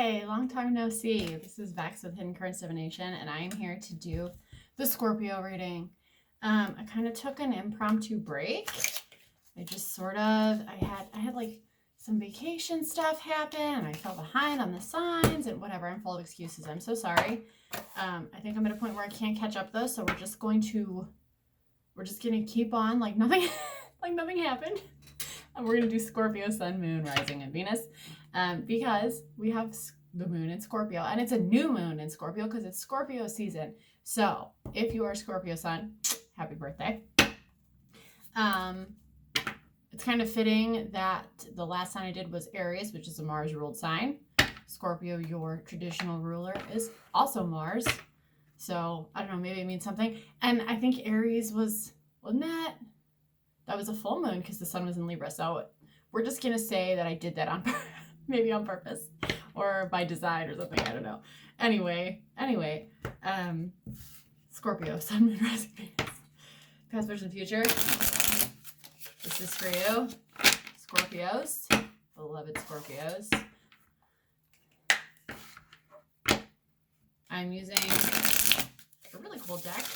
Hey, long time no see. This is Vex with Hidden Currents Divination, and I am here to do the Scorpio reading. I kind of took an impromptu break. I had like some vacation stuff happen, and I fell behind on the signs and whatever. I'm full of excuses. I'm so sorry. I think I'm at a point where I can't catch up though, so we're just gonna keep on like nothing, like nothing happened. And we're gonna do Scorpio Sun, Moon, Rising, and Venus. Because we have the moon in Scorpio, and it's a new moon in Scorpio because it's Scorpio season. So if you are Scorpio Sun, happy birthday. It's kind of fitting that the last sign I did was Aries, which is a Mars ruled sign. Scorpio, your traditional ruler, is also Mars. So I don't know, maybe it means something. And I think Aries wasn't that was a full moon because the sun was in Libra. So we're just gonna say that I did that maybe on purpose or by design or something. I don't know. Anyway, Scorpio, Sun, Moon, Rising, Venus. Past, present, future. This is for you, Scorpios, beloved Scorpios. I'm using a really cool deck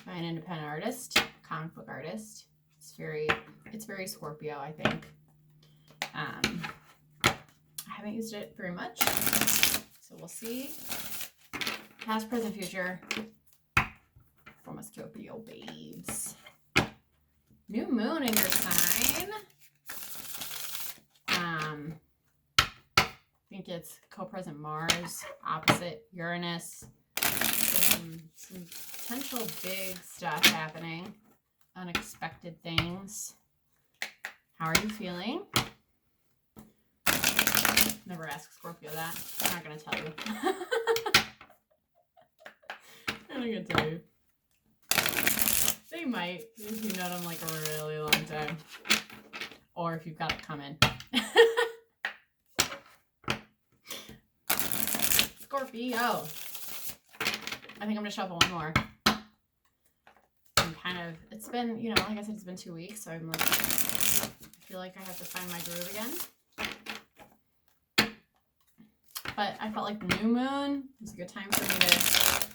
by an independent artist, comic book artist. It's very Scorpio, I think. I haven't used it very much, so we'll see. Past, present, future for my Scorpio babes. New moon in your sign. I think it's co-present Mars, opposite Uranus. So some potential big stuff happening. Unexpected things. How are you feeling? Never ask Scorpio that. I'm not going to tell you. I'm not going to tell you. They might, if you've known them like a really long time. Or if you've got it coming. Scorpio. I think I'm going to shuffle one more. It's been, like I said, it's been 2 weeks, so I'm like, I feel like I have to find my groove again. But I felt like the new moon was a good time for me to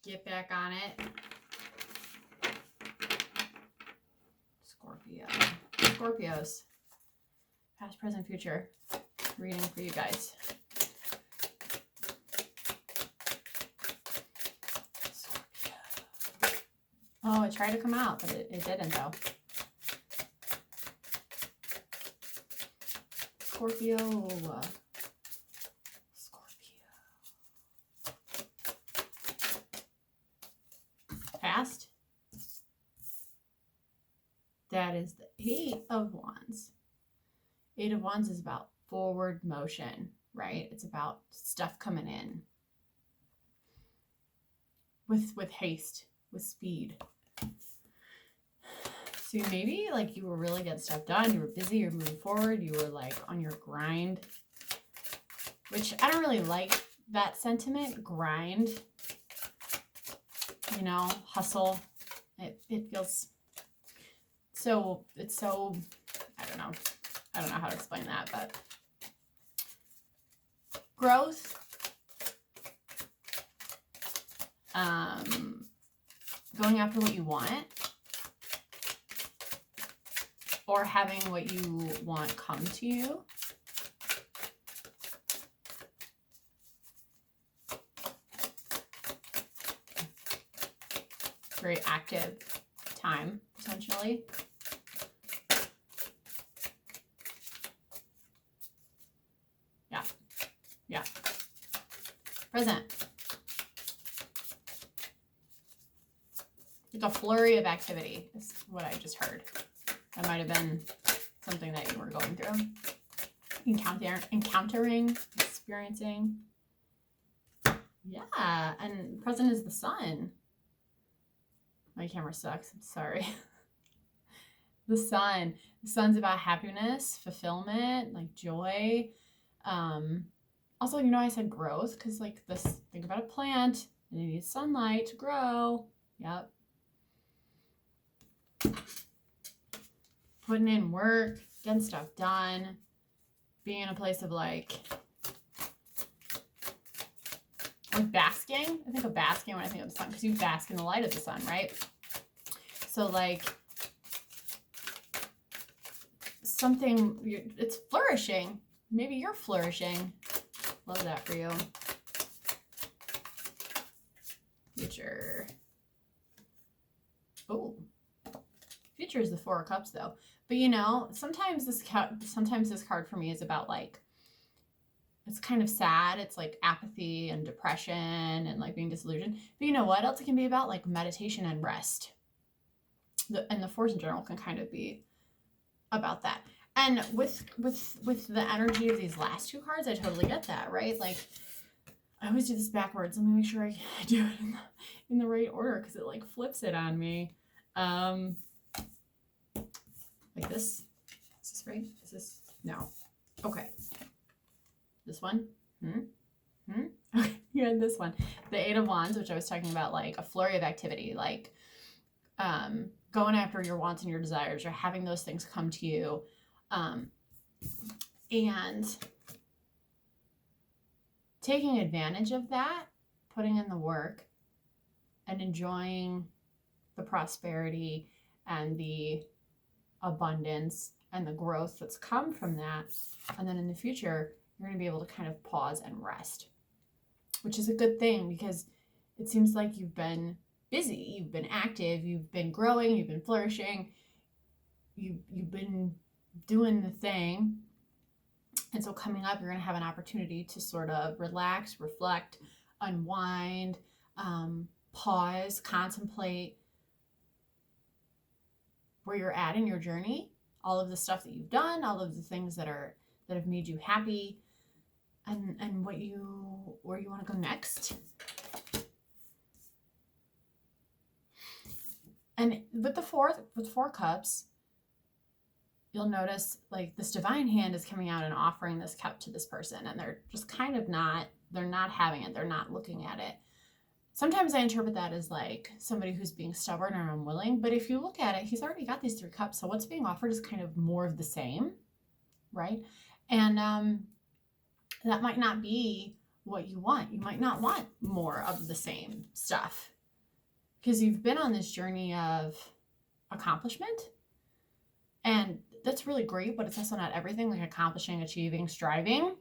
get back on it. Scorpio. Scorpios. Past, present, future. Reading for you guys. Oh, it tried to come out, but it didn't, though. Scorpio. Scorpio. Past. That is the 8 of Wands. 8 of Wands is about forward motion, right? It's about stuff coming in. With haste, with speed. So maybe like you were really getting stuff done. You were busy. You're moving forward. You were like on your grind, which I don't really like that sentiment. Grind, hustle. It feels so. It's so. I don't know how to explain that, but growth. Going after what you want. Or having what you want come to you. Very active time, potentially. Yeah. Present. Like a flurry of activity is what I just heard. That might have been something that you were going through. Encountering, experiencing. Yeah, and present is the sun. My camera sucks, I'm sorry. The sun. The sun's about happiness, fulfillment, like joy. Also, I said growth, because like this, think about a plant, and it needs sunlight to grow. Yep. Putting in work, getting stuff done, being in a place of like Like basking. I think of basking when I think of the sun, because you bask in the light of the sun, right? So like something, it's flourishing. Maybe you're flourishing. Love that for you. Future. Oh, future is the Four of Cups though. But you know, sometimes this card for me is about like, it's kind of sad. It's like apathy and depression and like being disillusioned. But you know what else it can be about? Like meditation and rest. And the Fours in general can kind of be about that. And with the energy of these last two cards, I totally get that, right? Like, I always do this backwards. Let me make sure I do it in the right order, because it like flips it on me. Like this. Is this right? Is this? No. Okay. This one? Okay, you had this one. The Eight of Wands, which I was talking about, like a flurry of activity, like going after your wants and your desires, or having those things come to you. And taking advantage of that, putting in the work, and enjoying the prosperity and the abundance and the growth that's come from that. And then in the future, you're going to be able to kind of pause and rest, which is a good thing, because it seems like you've been busy, you've been active, you've been growing, you've been flourishing, you've been doing the thing. And so coming up, you're going to have an opportunity to sort of relax, reflect, unwind, pause, contemplate where you're at in your journey, all of the stuff that you've done, all of the things that have made you happy, and where you want to go next. And with the Four Cups, you'll notice like this divine hand is coming out and offering this cup to this person, and they're just kind of they're not having it. They're not looking at it. Sometimes I interpret that as like somebody who's being stubborn or unwilling, but if you look at it, he's already got these 3 cups. So what's being offered is kind of more of the same, right? And that might not be what you want. You might not want more of the same stuff, because you've been on this journey of accomplishment, and that's really great, but it's also not everything, like accomplishing, achieving, striving.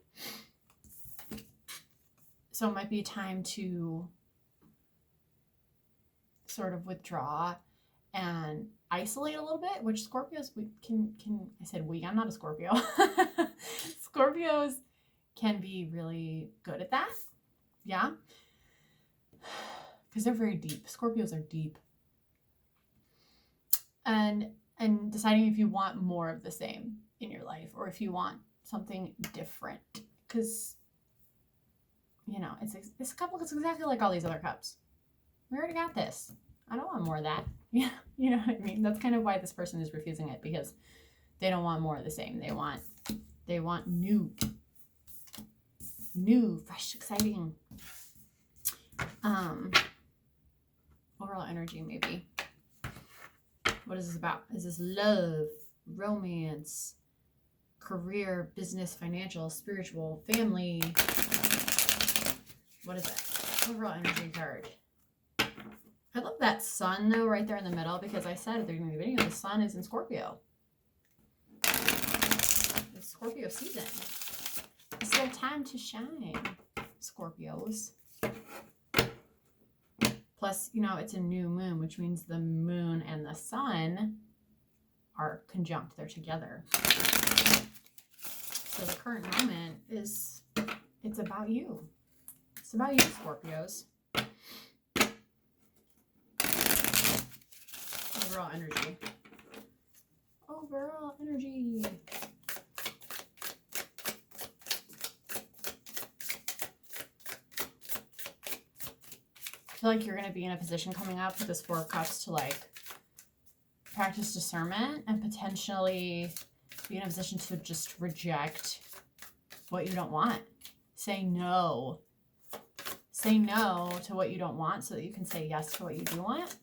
So it might be time to sort of withdraw and isolate a little bit, which Scorpios I said we, I'm not a Scorpio. Scorpios can be really good at that. Yeah. Because they're very deep. Scorpios are deep. And deciding if you want more of the same in your life, or if you want something different. Because, you know, this cup looks exactly like all these other cups. We already got this. I don't want more of that. Yeah, you know what I mean? That's kind of why this person is refusing it, because they don't want more of the same. They want new, fresh, exciting. Overall energy, maybe. What is this about? Is this love, romance, career, business, financial, spiritual, family? What is it? Overall energy card. I love that sun though right there in the middle, because I said at the beginning of the video, the sun is in Scorpio. It's Scorpio season. It's their time to shine, Scorpios. Plus, you know, it's a new moon, which means the moon and the sun are conjunct. They're together. So the current moment it's about you. It's about you, Scorpios. Overall energy. Overall energy. I feel like you're going to be in a position coming up with this 4 of Cups to like practice discernment and potentially be in a position to just reject what you don't want. Say no. Say no to what you don't want so that you can say yes to what you do want.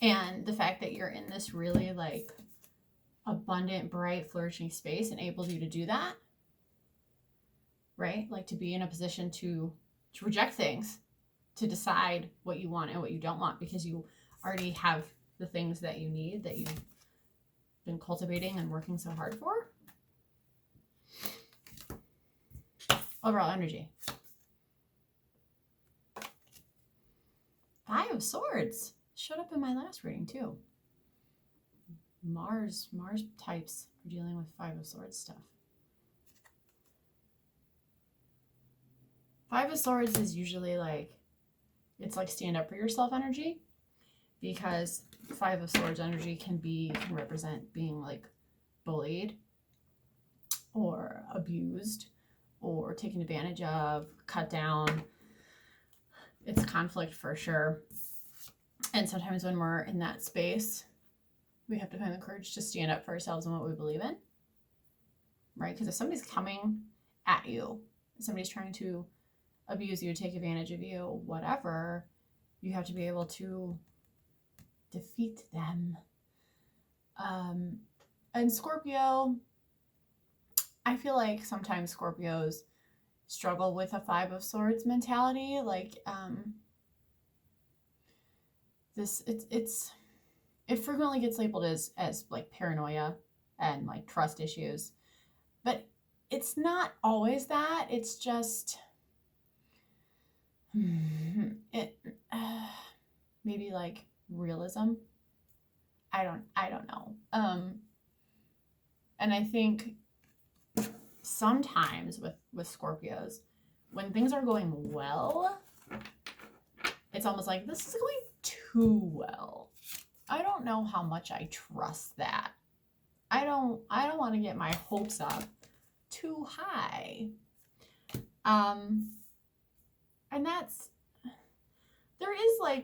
And the fact that you're in this really like abundant, bright, flourishing space enables you to do that, right? Like to be in a position to to reject things, to decide what you want and what you don't want, because you already have the things that you need, that you've been cultivating and working so hard for. Overall energy. 5 of Swords. Showed up in my last reading too. Mars types are dealing with 5 of Swords stuff. 5 of Swords is usually like, it's like stand up for yourself energy, because 5 of Swords energy can represent being like bullied or abused or taken advantage of, cut down. It's conflict for sure. And sometimes when we're in that space, we have to find the courage to stand up for ourselves and what we believe in, right? Because if somebody's coming at you, if somebody's trying to abuse you, take advantage of you, whatever, you have to be able to defeat them. And Scorpio, I feel like sometimes Scorpios struggle with a 5 of Swords mentality. Like, it frequently gets labeled as like paranoia and like trust issues, but it's not always that. It's just maybe like realism. I don't know. And I think sometimes with Scorpios, when things are going well, it's almost like this is going too well. I don't know how much I trust that. I don't want to get my hopes up too high. And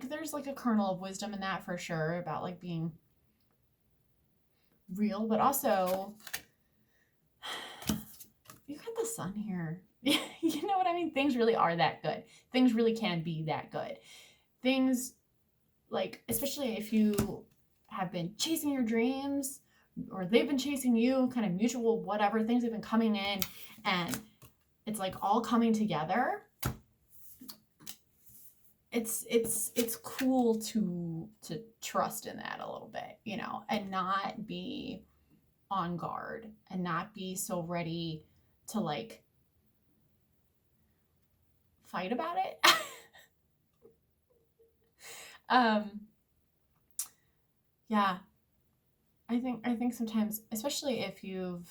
there's like a kernel of wisdom in that for sure, about like being real, but also you got the sun here. You know what I mean? Things really are that good. Things really can be that good. Things like, especially if you have been chasing your dreams or they've been chasing you, kind of mutual whatever, things have been coming in and it's like all coming together. It's cool to trust in that a little bit, you know, and not be on guard and not be so ready to like fight about it. Yeah, I think sometimes, especially if you've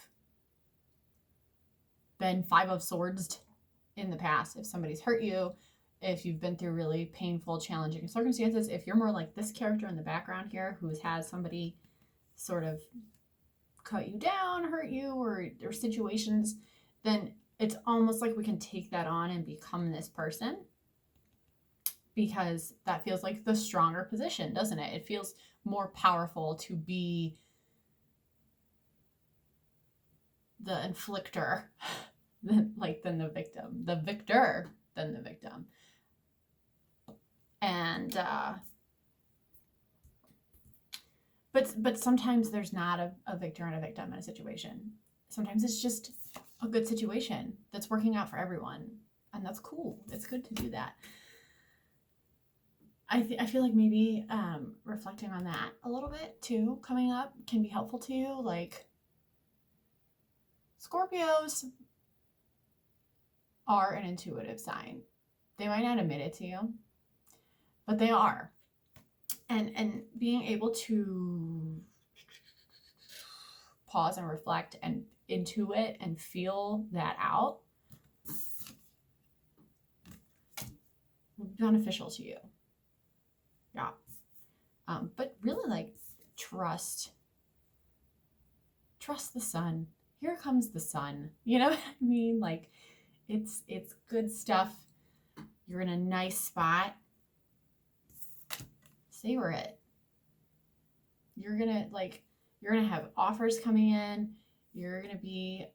been 5 of Swords in the past, if somebody's hurt you, if you've been through really painful, challenging circumstances, if you're more like this character in the background here who's had somebody sort of cut you down, hurt you, or situations, then it's almost like we can take that on and become this person, because that feels like the stronger position, doesn't it? It feels more powerful to be the inflictor than the victim, the victor than the victim. And but sometimes there's not a victor and a victim in a situation. Sometimes it's just a good situation that's working out for everyone, and that's cool. It's good to do that. I feel like maybe reflecting on that a little bit too coming up can be helpful to you. Like, Scorpios are an intuitive sign. They might not admit it to you, but they are. And being able to pause and reflect and intuit and feel that out will be beneficial to you. Yeah. But really, like, trust the sun. Here comes the sun. You know what I mean? Like, it's good stuff. You're in a nice spot. Savor it. You're gonna have offers coming in. You're gonna be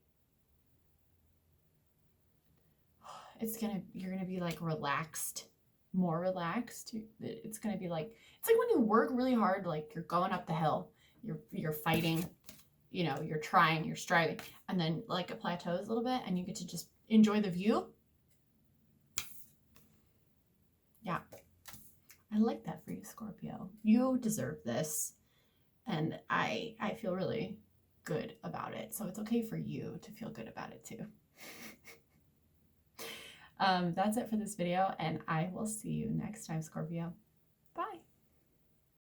like relaxed, more relaxed. It's gonna be like, it's like when you work really hard, like you're going up the hill, you're fighting, you know, you're trying, you're striving, and then like it plateaus a little bit and you get to just enjoy the view. I like that for you, Scorpio. You deserve this. And I feel really good about it. So it's okay for you to feel good about it too. That's it for this video, and I will see you next time, Scorpio.